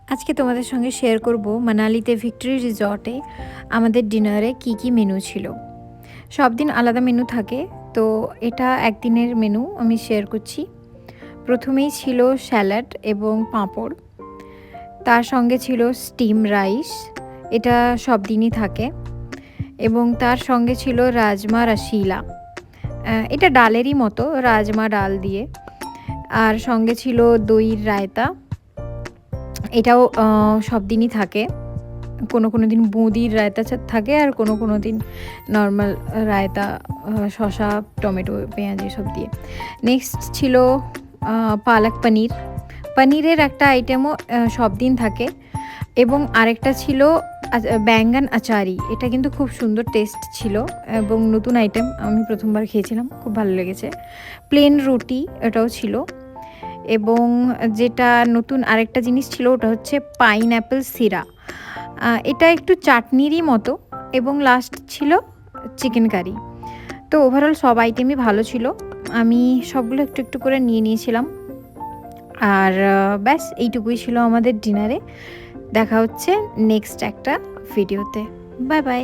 আজকে তোমাদের সঙ্গে শেয়ার করব মানালিতে ভিক্টোরি রিসর্টে আমাদের ডিনারে কি কি মেনু ছিল। সব দিন আলাদা মেনু থাকে, তো এটা একদিনের মেনু আমি শেয়ার করছি। প্রথমেই ছিল স্যালাড এবং পাঁপড়, তার সঙ্গে ছিল স্টিম রাইস, এটা সব দিনই থাকে, এবং তার সঙ্গে ছিল রাজমা রসিলা, এটা ডালেরই মতো, রাজমা ডাল দিয়ে। আর সঙ্গে ছিল দইয়ের রায়তা, এটাও সব দিনই থাকে। কোনো দিন বুঁদির রায়তা থাকে, আর কোনো দিন নর্মাল রায়তা, শসা, টমেটো, পেঁয়াজ এসব দিয়ে। নেক্সট ছিল পালক পনির, পনিরের একটা আইটেমও সব দিন থাকে। এবং আরেকটা ছিল ব্যাঙ্গান আচারি, এটা কিন্তু খুব সুন্দর টেস্ট ছিল এবং নতুন আইটেম, আমি প্রথমবার খেয়েছিলাম, খুব ভালো লেগেছে। প্লেন রুটি এটাও ছিল। এবং যেটা নতুন আরেকটা জিনিস ছিল ওটা হচ্ছে পাইনঅ্যাপেল সিরা, এটা একটু চাটনিরই মতো। এবং লাস্ট ছিল চিকেন কারি। তো ওভারঅল সব আইটেমই ভালো ছিল, আমি সবগুলো একটু একটু করে নিয়ে নিয়েছিলাম। আর ব্যাস এইটুকুই ছিল আমাদের ডিনারে। দেখা হচ্ছে নেক্সট একটা ভিডিওতে। Bye bye.